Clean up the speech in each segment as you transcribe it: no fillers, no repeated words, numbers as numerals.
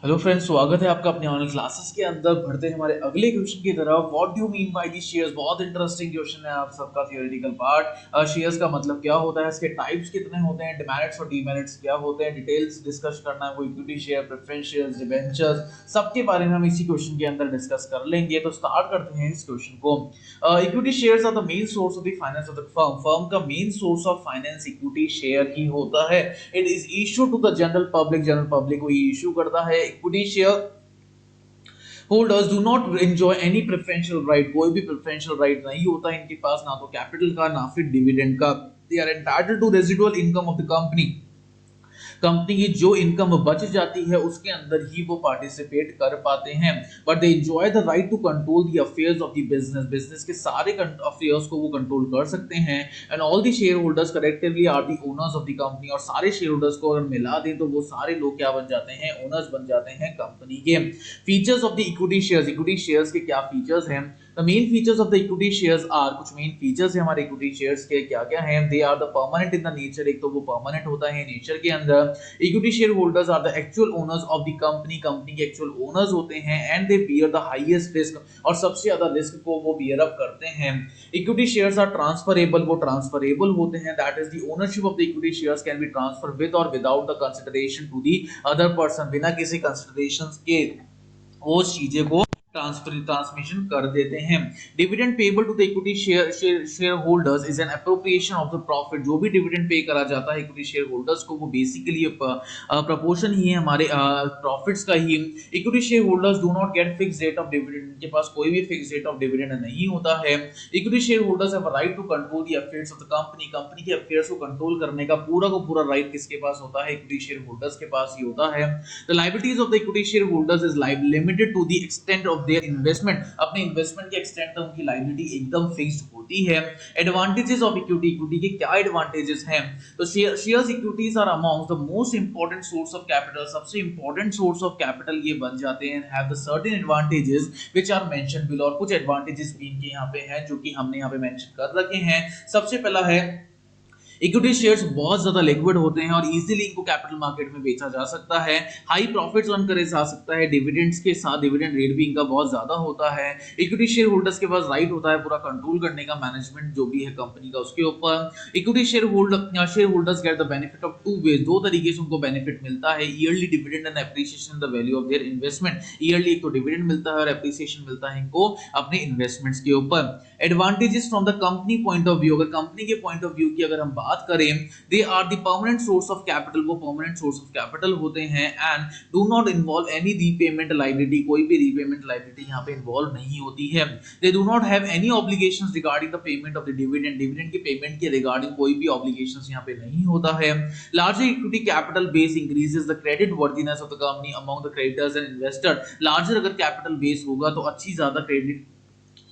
Hello friends, स्वागत है आपका अपने ऑनलाइन क्लासेस के अंदर। बढ़ते हैं हमारे अगले क्वेश्चन की तरफ। What do you mean by the shares? बहुत इंटरेस्टिंग क्वेश्चन है आप सबका थियोरेटिकल पार्ट। शेयर्स का मतलब क्या होता है, इसके टाइप्स कितने होते हैं, डिमेरिट्स और डीमेरिट्स क्या होते हैं, डिटेल्स डिस्कस करना है। वो equity share, preference shares, debentures, सबके बारे में हम इसी क्वेश्चन के अंदर डिस्कस कर लेंगे। तो स्टार्ट करते हैं इस क्वेश्चन को। Equity shares are the main source of the finance of the firm. Firm का main source of finance equity share ही होता है। It is issue to the general public. General public को इशू करता है equity share. Holders do not enjoy any preferential right. कोई भी preferential right नहीं होता है इनके पास, ना तो कैपिटल का ना फिर डिविडेंड का। They are entitled to residual income of the company. Company की जो इनकम बच जाती है उसके अंदर ही वो पार्टिसिपेट कर पाते हैं। But they enjoy the right to control the affairs of the business. Business के सारे अफेयर्स को वो कंट्रोल कर सकते हैं। And all the share holders collectively are the owners of the company. और सारे शेयर होल्डर्स को अगर मिला दें तो वो सारे लोग क्या बन जाते हैं, ओनर्स बन जाते हैं कंपनी के। Features of the equity shares. Equity shares के क्या फीचर्स हैं? The main features of the equity shares are, कुछ मेन फीचर्स है हमारे इक्विटी शेयर्स के, क्या क्या हैं? They are the permanent in the nature. एक तो वो परमानेंट होता है नेचर के अंदर। Equity share holders are the actual owners of the company. Company के एक्चुअल ओनर्स होते हैं। And they bear the highest risk. और सबसे ज्यादा रिस्क को वो बियर अप करते हैं। Equity shares are transferable. वो ट्रांसफरेबल होते हैं। That is the ownership of the equity shares can be transfer with और without the consideration to the other person. बिना किसी कंसिडरेशन के वो चीजें को ट्रांसमिशन कर देते हैं। Dividend payable to the equity share holders is an appropriation of the profit. जो भी डिविडेंड पे करा जाता है इक्विटी शेयर होल्डर्स को, वो बेसिकली प्रपोर्शन ही है हमारे प्रॉफिट्स का ही। Equity share holders do not get fix rate of dividend. इनके पास कोई भी फिक्स रेट ऑफ डिविडेंड नहीं होता है। Equity share holders have a right to control the affairs of the company. Company के अफेयर्स को कंट्रोल करने का पूरा राइट किसके पास होता है? इक्विटी शेयर होल्डर्स के पास ही होता है। The liabilities of the equity shareholders is limited to the extent of their investment. अपने इन्वेस्टमेंट के एक्सटेंट तक उनकी लायबिलिटी एकदम फिक्स्ड होती है। Advantages of equity. इक्विटी के क्या एडवांटेजेस हैं? तो shares equities are among the most important source of capital. सबसे इंपॉर्टेंट सोर्स ऑफ कैपिटल ये बन जाते हैं। Have the certain advantages which are mentioned below. और कुछ एडवांटेजेस भी इनके यहाँ पे हैं जो कि हमने यहाँ पे मेंशन कर रखे हैं। सबसे पहला है इक्विटी शेयर्स बहुत ज्यादा लिक्विड होते हैं और इजीली इनको कैपिटल मार्केट में बेचा जा सकता है। हाई प्रॉफिट्स अर्न करे जा सकता है। डिविडेंड्स के साथ डिविडेंड रेट भी इनका बहुत ज्यादा होता है। इक्विटी शेयर होल्डर्स के पास राइट होता है पूरा कंट्रोल करने का, मैनेजमेंट जो भी है कंपनी का उसके ऊपर। Equity share holders get the benefit of two ways. दो तरीके से उनको बेनिफिट मिलता है। Yearly dividend and appreciation the value of their investment. Yearly एक तो डिविडेंड मिलता है और एप्रिसिएशन मिलता है इनको अपने इन्वेस्टमेंट्स के ऊपर। Advantages from the company point of view. अगर कंपनी के पॉइंट ऑफ व्यू की अगर हम बात करें, they are the permanent source of capital. वो परमानेंट सोर्स ऑफ कैपिटल होते हैं। And do not involve any repayment liability. कोई भी रीपेमेंट लायबिलिटी यहाँ पे इन्वॉल्व नहीं होती है। They do not have any obligations regarding the payment of the dividend. Dividend की पेमेंट के रिगार्डिंग कोई भी ऑब्लिगेशंस यहाँ पे नहीं होता है। Larger equity capital base increases the credit worthiness of the company among the creditors and investor. Larger अगर कैपिटल बेस होगा तो अच्छी ज्यादा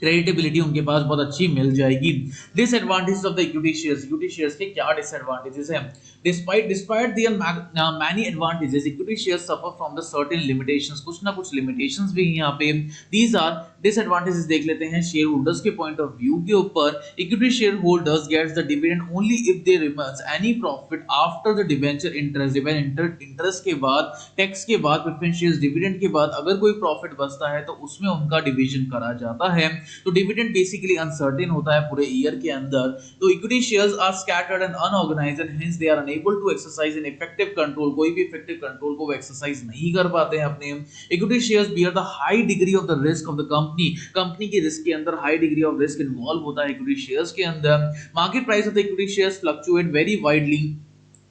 क्रेडिटेबिलिटी उनके पास बहुत अच्छी मिल जाएगी। Disadvantages of the equity shares. Equity shares के क्या डिसएडवांटेजेस हैं? Despite their many advantages, equity shares suffer from the certain limitations. कुछ ना कुछ लिमिटेशंस भी हैं यहाँ पे। These are disadvantages. देख लेते हैं शेयर होल्डर्स के पॉइंट ऑफ व्यू के ऊपर। Equity share holders gets the dividend only if they remains any profit after the debenture interest. Interest के बाद, टैक्स के बाद, प्रेफरेंस शेयर्स डिविडेंड के बाद अगर कोई प्रॉफिट बचता है तो उसमें उनका डिवीजन करा जाता है। तो डिविडेंड बेसिकली अनसर्टेन होता है पूरे ईयर के अंदर। तो equity shares are scattered and unorganised and hence they are unable to exercise an effective control. कोई भी इफेक्टिव कंट्रोल को वो एक्सरसाइज नहीं कर पाते हैं अपने। Equity shares bear the high degree of the risk of the company. Company के रिस्क के अंदर high degree of risk involve होता है इक्विटी शेयर्स के अंदर। Market price of the equity shares fluctuate very widely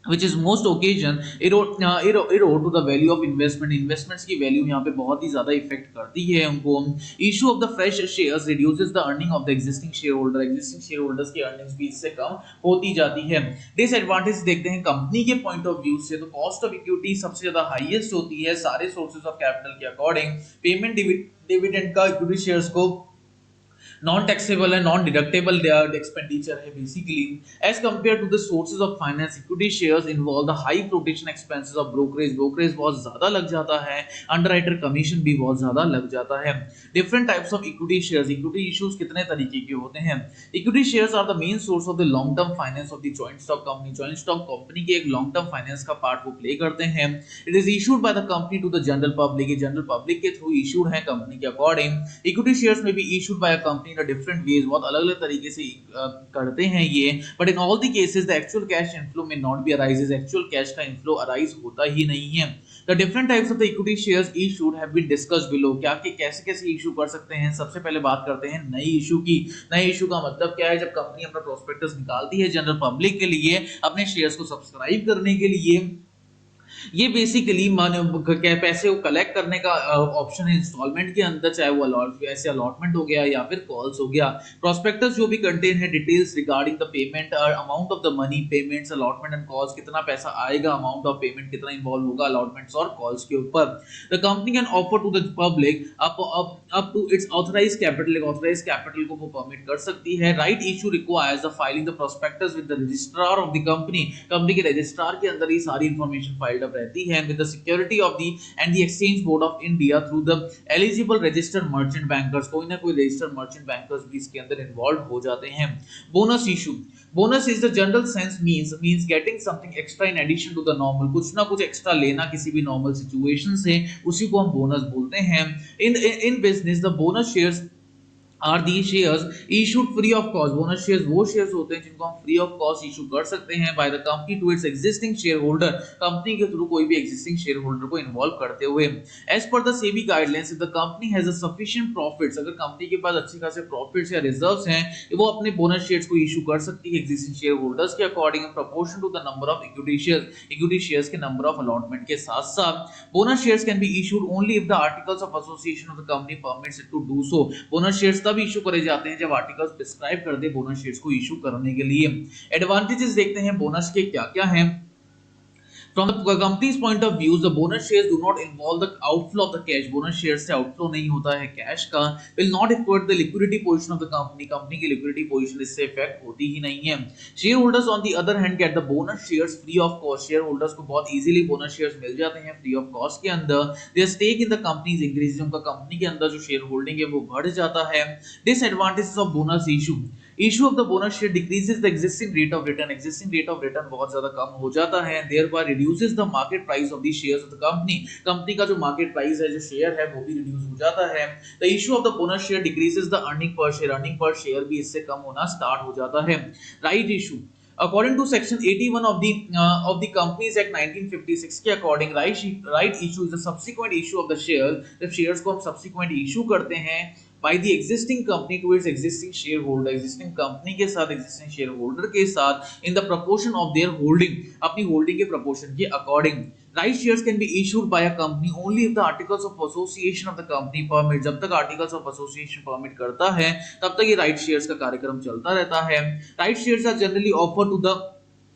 which is most occasion erode to the value of investment। investments की value यहाँ पे बहुत ही ज्यादा इफेक्ट करती है उनको। issue of the fresh shares reduces the earning of the existing shareholder। existing shareholders की earnings भी इससे कम होती जाती है। disadvantage देखते हैं कंपनी के पॉइंट ऑफ व्यू से। तो कॉस्ट ऑफ इक्विटी सबसे ज्यादा हाईएस्ट होती है सारे सोर्सेज ऑफ कैपिटल के अकॉर्डिंग। पेमेंट डिविडेंड का इक्विटी शेयर्स को नॉन टैक्सेबल है, नॉन डिडक्टेबल एक्सपेंडिचर है basically as compare to the sources of finance. Equity shares involve the high flotation expenses of brokerage, brokerage बहुत ज्यादा लग जाता है, अंडरराइटर कमीशन भी बहुत ज्यादा लग जाता है। Different types of equity shares, equity issues कितने तरीके के होते हैं? Equity shares are the main source of the long term finance of the joint stock company. Joint stock company के एक लॉन्ग टर्म फाइनेंस का पार्ट वो प्ले करते हैं। It is issued by the company to the general public, ये general public के through issued है company के अकॉर्डिंग। इक्विटी शेयर्स में भी issued by a company in different ways, बहुत अलग अलग तरीके से करते हैं ये। But in all the cases the actual cash inflow में not be arises, actual cash का इनफ्लो अराइज होता ही नहीं है। The different types of the equity shares issued have been discussed below. क्या कि कैसे कैसे इशू कर सकते हैं? सबसे पहले बात करते हैं नई इशू की। नई इशू का मतलब क्या है? जब कंपनी अपना प्रोस्पेक्टस निकालती है जनरल पब्लिक के लिए अपने शेयर्स को सब्सक्राइब करने के लिए, ये बेसिकली पैसे को कलेक्ट करने का ऑप्शन है इंस्टॉलमेंट के अंदर, चाहे वो ऐसे अलॉटमेंट हो गया या फिर कॉल्स हो गया। प्रोस्पेक्टस जो भी कंटेन है डिटेल्स रिगार्डिंग द पेमेंट और amount of the money, payments, allotment and calls, कितना पैसा आएगा, अमाउंट ऑफ पेमेंट कितना इन्वॉल्व होगा अलॉटमेंट्स और कॉल्स के ऊपर। The company can offer to the public up to its authorised capital, authorised capital को वो परमिट कर सकती है। Right issue requires the filing the prospectus with the registrar of the company, company के registrar के अंदर ये सारी इंफॉर्मेशन फाइल्ड रहती है with the security of the and the exchange board of India through the eligible registered merchant bankers। कोई ना कोई registered merchant bankers भी इसके अंदर इन्वॉल्व हो जाते हैं। Bonus issue, bonus is the general sense means getting something extra in addition to the normal, कुछ ना कुछ एक्स्ट्रा लेना किसी भी नॉर्मल सिचुएशन से, उसी को हम बोनस बोलते हैं। In business the bonus shares are the shares issued free of cost. Bonus shares वो शेयर्स होते हैं जिनको हम फ्री ऑफ कॉस्ट इशू कर सकते हैं by the company to its existing share holder, company के थ्रू कोई भी एग्जिस्टिंग शेयर होल्डर को इन्वॉल्व करते हुए। As per the SEBI guidelines, if the company has a sufficient profits, अगर कंपनी के पास अच्छे खासे प्रॉफिट्स या रिजर्व्स हैं, वो अपने बोनस शेयर्स को इशू कर सकती है एग्जिस्टिंग शेयर होल्डर्स के according proportion to the number of equity shares, equity shares के नंबर ऑफ अलॉटमेंट के साथ साथ। Bonus shares can be issued only if the articles of association of the company permits it to do so. Bonus shares तब issue करे जाते हैं जब articles prescribe कर दे बोनस शेयर्स को इशू करने के लिए। एडवांटेजेस देखते हैं बोनस के क्या क्या हैं। From the company's point of view, the bonus shares do not involve the outflow of the cash. Bonus shares से outflow नहीं होता है कैश का। Will not affect the liquidity position of the company. Company की liquidity position इससे affect होती ही नहीं है। Shareholders on the other hand get the bonus shares free of cost. Shareholders को बहुत easily bonus shares मिल जाते हैं free of cost के अंदर। Their stake in the company is increasing. उनका कंपनी के अंदर जो शेयर होल्डिंग है वो बढ़ जाता है। Disadvantages of bonus issue. Issue of the bonus share decreases the existing rate of return. Existing rate of return बहुत ज्यादा कम हो जाता है। Thereby reduces the market price of the shares of the company. Company का जो market price है, जो share है, वो भी reduce हो जाता है। The issue of the bonus share decreases the earning per share. Earning per share भी इससे कम होना start हो जाता है। Right issue. According to section 81 of the Companies Act 1956 के according right issue is a subsequent issue of the shares। जब shares को हम subsequent issue करते हैं by the existing company to its existing shareholder, existing company के साथ existing shareholder के साथ in the proportion of their holding, अपनी holding के proportion के according। Right shares can be issued by a company only if the articles of association of the company permit। जब तक articles of association permit करता है तब तक ये right shares का कार्यक्रम चलता रहता है। Right shares are generally offered to the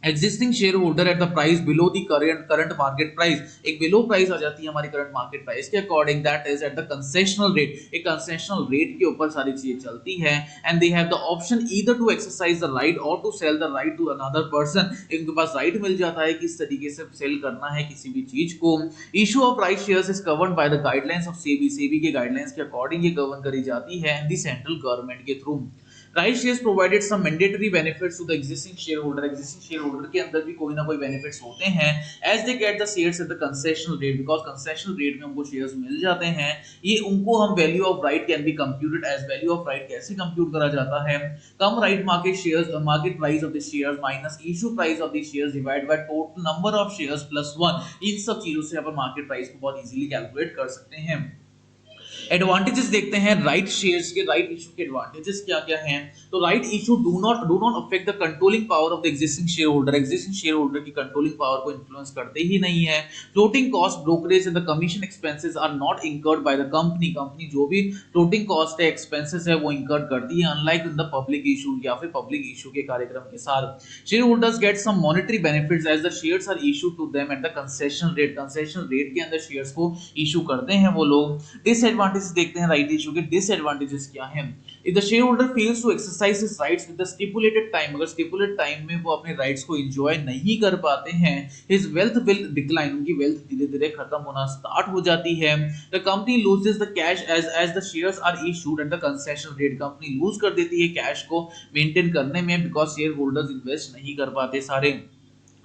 existing shareholder at the price below the current market price। एक below price आ जाती है हमारी current market price के according, that is at the concessional rate। एक concessional rate के ऊपर सारी चीजें चलती हैं। and they have the option either to exercise the right or to sell the right to another person। इनके पास right मिल जाता है किस तरीके से sell करना है किसी भी चीज को। issue of right shares is governed by the guidelines of SEBI। SEBI के guidelines के according ये govern करी जाती है and the central government के through। Right shares provided some mandatory benefits to the existing shareholder। existing shareholder के अंदर भी कोई ना कोई benefits होते हैं as they get the shares at the concessional rate, because concessional rate में उनको shares मिल जाते हैं। ये उनको हम value of right can be computed as value of right कैसे compute करा जाता है? कम right market shares, market price of the shares minus issue price of the shares divided by total number of shares plus 1। इन सब चीजों से अपन market price को बहुत easily calculate कर सकते हैं। एडवांटेजेस देखते हैं राइट शेयर्स के। राइट इशू के एडवांटेजेस क्या क्या हैं? तो right issue do not affect the controlling power of the existing share holder. Existing share holder की कंट्रोलिंग पावर को इन्फ्लुएंस करते ही नहीं है। Floating cost, brokerage and the commission expenses are not incurred by the company. Company जो भी floating cost है, expenses है, वो इंकर करती है unlike in the public issue या फिर पब्लिक इशू के कार्यक्रम के साथ। Share holders get some monetary benefits as the shares are issued to them at the concession rate. Concession rate के अंदर शेयर्स को इशू करते हैं वो लोग। डिसएडवांटेज एडवांटेजेस देखते हैं राइट इशू के। डिसएडवांटेजेस क्या हैं? If the share holder fails to exercise his rights with the stipulated time, अगर स्टिपुलेटेड टाइम में वो अपने राइट्स को एंजॉय नहीं कर पाते हैं, हिज वेल्थ विल डिक्लाइन, उनकी वेल्थ धीरे-धीरे खत्म होना स्टार्ट हो जाती है। The company loses the cash as the shares are issued at the concession rate, company lose कर देती है कैश को मेंटेन करने में बिकॉज़ शेयर होल्डर्स इन्वेस्ट नहीं कर पाते सारे।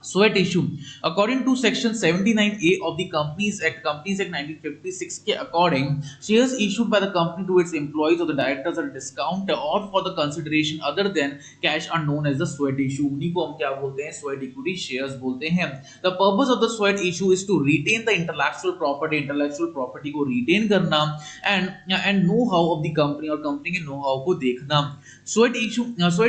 Sweat issue, according to section 79A of the Companies Act 1956 के according, shares issued by the company to its employees और द डायरेक्टर्स एट डिस्काउंट और for the consideration other than cash are known as the sweat issue. उन्हीं को हम क्या बोलते हैं? Sweat equity shares बोलते हैं। The purpose of the sweat issue is to retain the intellectual property को रिटेन करना and know how of the company, और कंपनी के नो हाउ को देखना। Sweat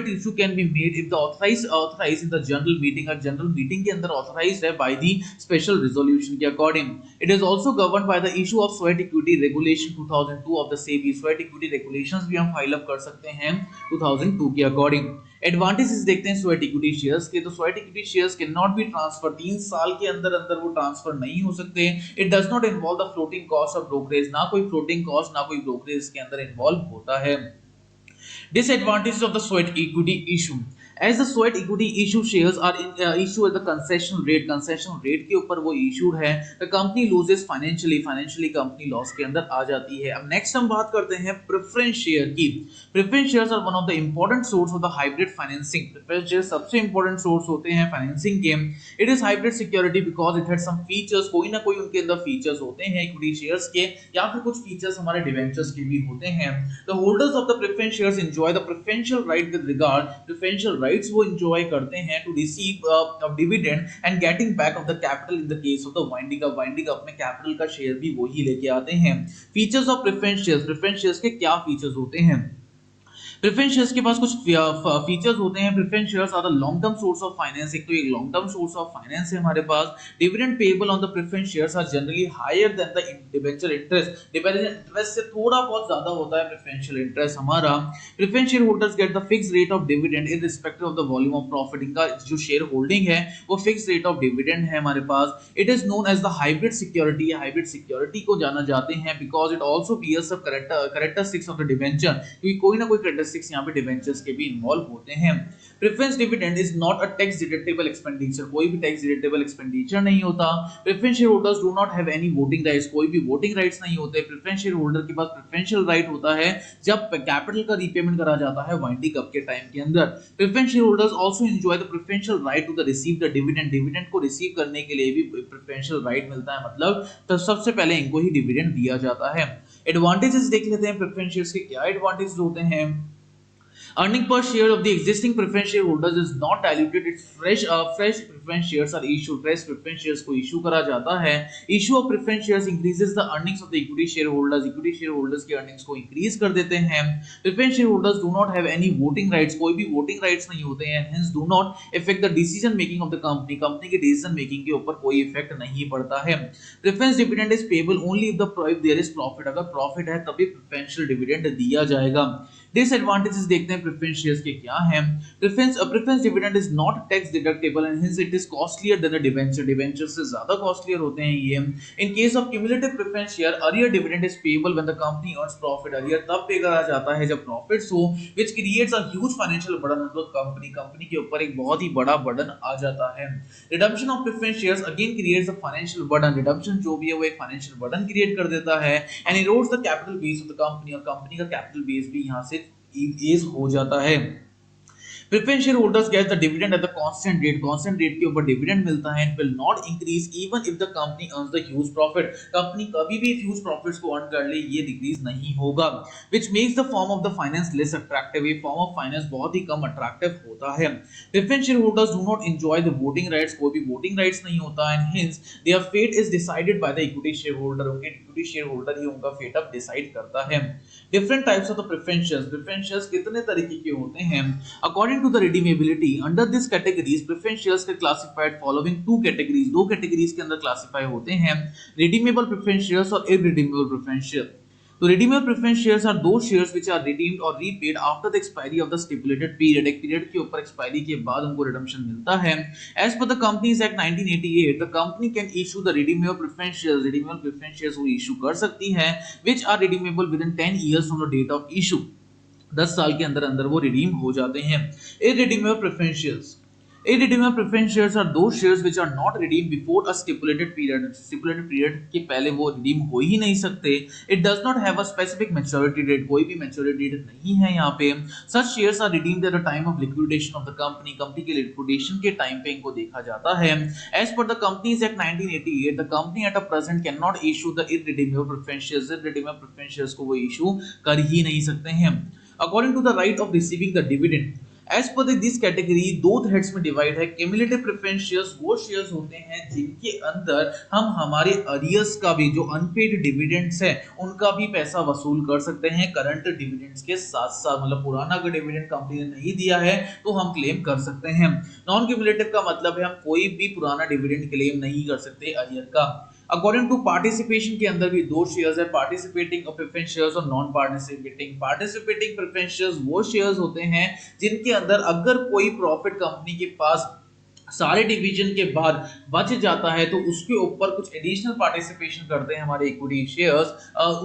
issue can be made if the authorise in the general meeting, और general meeting के अंदर authorised है बाय द स्पेशल रेजोल्यूशन के according. It is also governed by the issue of sweat equity regulation 2002 of the SEBI, sweat equity regulations भी हम file up कर सकते हैं 2002 के अकॉर्डिंग। एडवांटेजेस देखते हैं स्वेट इक्विटी शेयर्स के। तो sweat equity shares can not be transfer, 3 साल के अंदर अंदर वो ट्रांसफर नहीं हो सकते। It does not involve the floating cost of brokerage, ना कोई फ्लोटिंग कॉस्ट ना कोई ब्रोकरेज के अंदर इन्वॉल्व होता है। Disadvantages of the sweat equity issue, as the sweat equity issue shares are issue at the concession rate के ऊपर वो issued है, the company loses financially company loss के अंदर आ जाती है। अब next हम बात करते हैं preference share की। preference shares are one of the important source of the hybrid financing, preference shares सबसे important source होते हैं financing के। it is hybrid security because it has some features, कोई ना कोई उनके अंदर features होते हैं equity shares के, या फिर कुछ features हमारे debentures के भी होते हैं। the holders of the preference shares enjoy the preferential right with regard, preferential rights वो enjoy करते हैं to receive dividend and getting back of the capital in the case of the winding up में capital का share भी वही लेके आते हैं। features of preference shares के क्या features होते हैं? प्रेफरेंस शेयर्स के पास कुछ फीचर्स होते हैं। Preference shares are the long term source of finance, एक तो एक long term source of finance है हमारे पास। Dividend payable on the preference shares are generally higher than the debenture interest, debenture interest से थोड़ा बहुत ज्यादा होता है प्रेफरेंशियल इंटरेस्ट हमारा। Preference share holders get the fixed rate of dividend irrespective of the volume of profit, इनका जो share holding है वो फिक्स्ड रेट ऑफ डिविडेंड है हमारे पास। It is known as the hybrid security, hybrid security को जाना जाते हैं because it also bears a characteristics of the debenture, क्योंकि कोई ना कोई कैरेक्टरिस्टिक्स यहां पे डिबेंचर के भी इन्वॉल्व होते हैं। Preference dividend is not a tax deductible expenditure, कोई भी टैक्स डिडक्टेबल एक्सपेंडिचर नहीं होता। Preference share holders do not have any voting rights, कोई भी वोटिंग राइट्स नहीं होते। प्रेफरेंस शेयर होल्डर के पास प्रेफरेंशियल राइट होता है जब कैपिटल का रीपेमेंट करा जाता है वाइंडिंग अप के टाइम के अंदर। Preference share holders also enjoy the preferential right to the receive the dividend, dividend को रिसीव करने के लिए भी प्रेफरेंशियल राइट मिलता है, मतलब तो सबसे पहले इनको ही डिविडेंड दिया जाता है। एडवांटेजेस देख लेते हैं प्रेफरेंस शेयर्स के क्या एडवांटेजेस होते हैं। Earning per share of the existing preference shareholders is not diluted. It's fresh preference shares are issued. Fresh preference shares को issue करा जाता है। Issue of preference shares increases the earnings of the equity shareholders. Equity shareholders के earnings को increase कर देते हैं। Preference shareholders do not have any voting rights. कोई भी voting rights नहीं होते हैं। Hence do not affect the decision making of the company. Company के decision making के ऊपर कोई effect नहीं पड़ता है। Preference dividend is payable only if there is profit. अगर profit है तभी preferential dividend दिया जाएगा। Disadvantages देखते हैं प्रेफरेंस शेयर्स के क्या हैं। Preference dividend is not tax deductible and hints it is costlier then the debenture, debenture से ज्यादा कॉस्टलियर होते हैं ये। In case of cumulative preference share earlier dividend is payable when the company earns profit, earlier तब पे करा जाता है जब प्रॉफिट्स हो, which creates a huge financial burden on the company के ऊपर एक बहुत ही बड़ा बर्डन आ जाता है। Redemption of preference shares again creates a financial burden, redemption जो भी है वो एक फाइनेंशियल बर्डन क्रिएट कर देता है and erodes the capital base of the company, और कंपनी का कैपिटल बेस भी यहां से इज हो जाता है। Preference shareholders get the dividend at the constant rate के ऊपर डिविडेंड मिलता है, it will not increase even if the company earns the huge profit, company कभी भी huge profits को earn कर ले ये डिक्रीज नहीं होगा, which makes the form of the finance less attractive, ये form of finance बहुत ही कम attractive होता है। Preference shareholders do not enjoy the voting rights, कोई भी voting rights नहीं होता and hence their fate is decided by the equity shareholder, उनके equity shareholder ही उनका fate अब decide करता है। Different types of the preference shares कितने तरीके के होते हैं? According to the redeemability, under this categories preference shares are classified following two categories, दो categories के अंदर classify होते हैं, redeemable preference shares और irredeemable preference shares। तो redeemable preference shares are those shares which are redeemed or repaid after the expiry of the stipulated period. एक period के ऊपर एक्सपायरी के बाद उनको रिडम्पशन मिलता है. As per the Companies Act 1988, the company can issue the redeemable preference shares. Redeemable preference shares वो issue कर सकती है, which are redeemable within 10 years from the date of issue. 10 साल के अंदर अंदर वो रिडीम हो जाते हैं. Irredeemable preference shares. Irredeemable preference shares are those shares which are not redeemed before a stipulated period. Stipulated period के पहले वो redeem हो ही नहीं सकते. It does not have a specific maturity date. कोई भी maturity date नहीं है यहाँ पे. Such shares are redeemed at the time of liquidation of the company. Company के liquidation के time पे इनको देखा जाता है. As per the Companies Act 1988, the company at a present cannot issue the irredeemable preference shares. Irredeemable preference shares को वो issue कर ही नहीं सकते हैं. According to the right of receiving the dividend, as per this category दो threads में divide है. Cumulative preference shares वो शेयर्स होते हैं जिनके अंदर हम हमारे अरियर्स का भी, जो अनपेड डिविडेंड्स है उनका भी पैसा वसूल कर सकते हैं करंट डिविडेंड्स के साथ साथ. मतलब पुराना अगर डिविडेंड कंपनी ने नहीं दिया है तो हम क्लेम कर सकते हैं. नॉन क्यूमुलेटिव का मतलब है हम कोई भी पुराना डिविडेंड क्लेम नहीं कर सकते अरियर का. अकॉर्डिंग टू पार्टिसिपेशन के अंदर भी दो शेयर्स है, पार्टिसिपेटिंग प्रेफरेंस शेयर्स और non participating. Participating preference shares वो शेयर्स होते हैं जिनके अंदर अगर कोई प्रॉफिट कंपनी के पास सारे डिवीजन के बाद बच जाता है तो उसके ऊपर कुछ एडिशनल पार्टिसिपेशन करते हैं हमारे इक्विटी शेयर्स,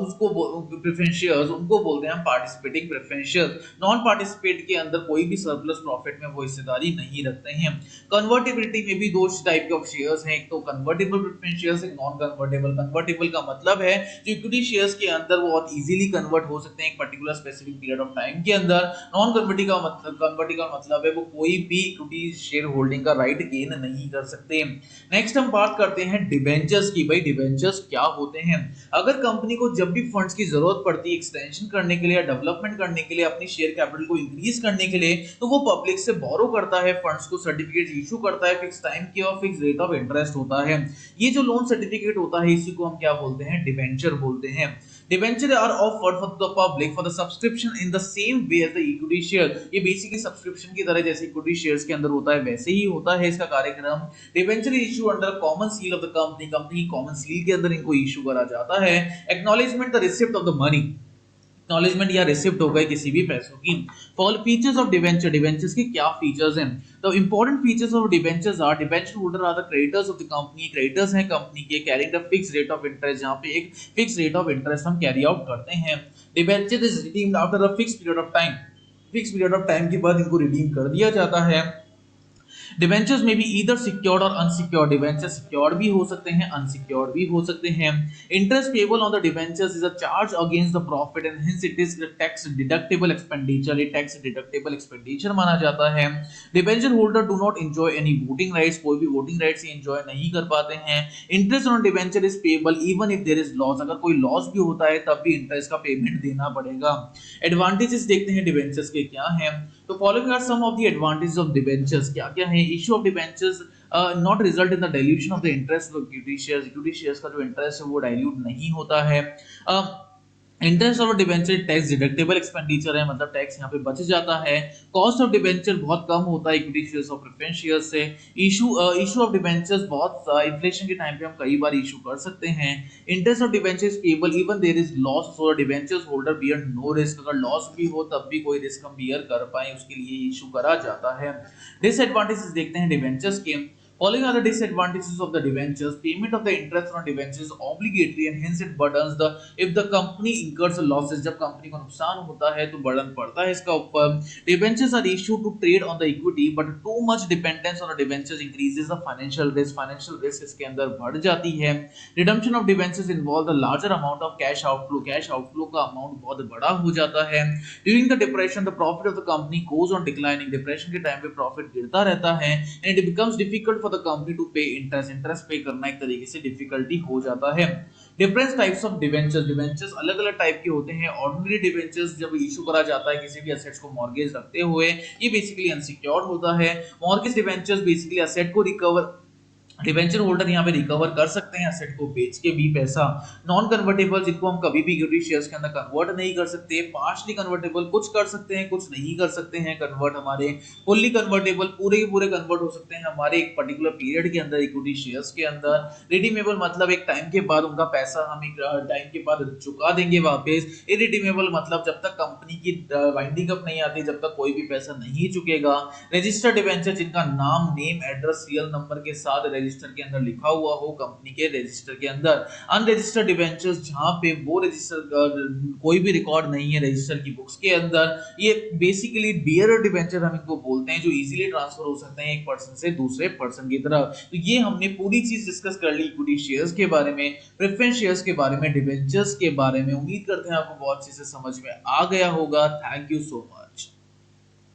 उसको प्रेफरेंस शेयर्स, उनको बोलते हैं हम participating preference shares. Non participate के अंदर कोई भी सरप्लस प्रॉफिट में वो हिस्सेदारी नहीं रखते हैं. कन्वर्टिबिलिटी में भी दो टाइप के ऑफ शेयर्स हैं, एक तो कन्वर्टेबल प्रेफरेंस शेयर्स, एक नॉन कन्वर्टेबल. कन्वर्टेबल का मतलब है जो इक्विटी शेयर्स के अंदर वो बहुत इजीली कन्वर्ट हो सकते हैं एक particular specific period of time के अंदर. नॉन कन्वर्टिबल का मतलब है वो कोई भी इक्विटी शेयर होल्डिंग का राइट गेन नहीं कर सकते. नेक्स्ट हम बात करते हैं डिबेंचर्स की. भाई डिबेंचर्स क्या होते हैं? अगर कंपनी को जब भी फंड्स की जरूरत पड़ती है एक्सटेंशन करने के लिए या डेवलपमेंट करने के लिए, अपनी शेयर कैपिटल को इंक्रीज करने के लिए, तो वो पब्लिक से बोरो करता है फंड्स को, सर्टिफिकेट इशू करता है फिक्स टाइम के और फिक्स रेट ऑफ इंटरेस्ट होता है. ये जो लोन सर्टिफिकेट होता है इसी को हम क्या बोलते हैं? डिबेंचर बोलते हैं. Debenture are offered for the public for the subscription in the same way as the equity share. ये बेसिकली सब्सक्रिप्शन की तरह जैसे इक्विटी शेयर्स के अंदर होता है वैसे ही होता है इसका कार्यक्रम. Debenture issue under common seal of the company. Company की कॉमन सील के अंदर इनको इशू करा जाता है. Acknowledgement the receipt of the money. Acknowledgement या रिसिप्ट हो गए किसी भी पैसों की. Four features of debenture. Debentures के क्या फीचर्स हैं? तो important features of debentures are debenture holder are the creditors of the company. Creditors हैं कंपनी के, carrying the fix rate of interest, जहां पे एक फिक्स रेट ऑफ इंटरेस्ट हम कैरी आउट करते हैं. Debenture is redeemed after a fix period of time. Fix period of time के बाद इनको रिडीम कर दिया जाता है. डिबेंचर्स में भी ईदर सिक्योर्ड और अनसिक्योर्ड. डिबेंचर सिक्योर्ड भी हो सकते हैं, अनसिक्योर्ड भी हो सकते हैं. Interest payable on the debentures is a charge against the profit and hence it is tax deductible expenditure. ये टैक्स डिडक्टेबल एक्सपेंडिचर माना जाता है. Debenture holder do not enjoy any voting rights. कोई भी वोटिंग राइट्स एंजॉय नहीं कर पाते हैं. Interest on debenture is payable even if there is loss. अगर कोई लॉस भी होता है तब भी इंटरेस्ट का पेमेंट देना पड़ेगा. एडवांटेजेस देखते हैं डिबेंचर्स के क्या हैं. तो following are some of the advantages of debentures. क्या क्या है? Issue of debentures not result in the dilution of the interest of equity shares. Equity shares का जो इंटरेस्ट है वो डाइल्यूट नहीं होता है. Interest of debenture tax deductible expenditure है, मतलब टैक्स यहाँ पे बच जाता है. कॉस्ट ऑफ डिबेंचर बहुत कम होता है इक्विटी शेयर्स और प्रेफरेंस शेयर्स से. इशू ऑफ डिबेंचर्स बहुत इन्फ्लेशन के टाइम पे हम कई बार इशू कर सकते हैं. Interest of debenture is payable even there is loss for debentures holder bear no risk. अगर लॉस भी हो तब भी कोई रिस्क हम बियर कर पाए उसके लिए इशू करा जाता है. डिसएडवांटेजेस देखते हैं डिबेंचर्स के. Following are the disadvantages of the debentures. Payment of the interest on debentures is obligatory and hence it burdens the if the company incurs losses. जब कंपनी को नुकसान होता है तो बर्डन पड़ता है इसका ऊपर. Debentures are issued to trade on the equity but too much dependence on the debentures increases the financial risk. Financial risk इसके अंदर बढ़ जाती है. Redemption of debentures involve the larger amount of cash outflow. Cash outflow का amount बहुत बड़ा हो जाता है. During the depression the profit of the company goes on declining. Depression के टाइम पे प्रॉफिट गिरता रहता है and it becomes difficult for the company to pay interest. Interest पे करना एक तरीके से डिफिकल्टी हो जाता है. Different types of debentures. Debentures अलग अलग टाइप के होते हैं. ऑर्डिनरी डिबेंचर्स जब इशू करा जाता है किसी भी एसेट्स को मॉर्गेज रखते हुए, ये बेसिकली अनसिक्योर्ड होता है. मॉर्गेज डिबेंचर्स बेसिकली एसेट को रिकवर डिबेंचर होल्डर यहाँ पे रिकवर कर सकते हैं एसेट को बेच के भी पैसा। नॉन कन्वर्टेबल जिनको हम कभी भी इक्विटी शेयर्स के अंदर कन्वर्ट नहीं कर सकते, पार्शली कन्वर्टेबल कुछ कर सकते हैं कुछ नहीं कर सकते हैं कन्वर्ट हमारे, फुल्ली कन्वर्टेबल पूरे के पूरे कन्वर्ट हो सकते हैं हमारे एक पर्टिकुलर पीरियड के अंदर इक्विटी शेयर्स के अंदर। रिडीमेबल मतलब एक टाइम के बाद उनका पैसा हम एक टाइम के बाद चुका देंगे वापस। इरिडीमेबल मतलब जब तक कंपनी की वाइंडिंग अप नहीं आती जब तक कोई भी पैसा नहीं चुकेगा। रजिस्टर्ड डिबेंचर जिनका नाम नेम एड्रेस सीरियल नंबर के साथ रजिस्टर के अंदर लिखा हुआ हो कंपनी के रजिस्टर के अंदर। अनरजिस्टर्ड डिबेंचर्स जहां पे वो रजिस्टर कोई भी रिकॉर्ड नहीं है रजिस्टर की बुक्स के अंदर। ये बेसिकली बियरर डिबेंचर हम इनको बोलते हैं जो इजीली ट्रांसफर हो सकते हैं एक पर्सन से दूसरे पर्सन की तरफ। तो ये हमने पूरी चीज डिस्कस कर ली इक्विटी शेयर्स के बारे में, प्रेफरेंस शेयर्स के बारे में, डिबेंचर्स के बारे में। उम्मीद करते हैं आपको बहुत अच्छे से समझ में आ गया होगा। Thank you so much.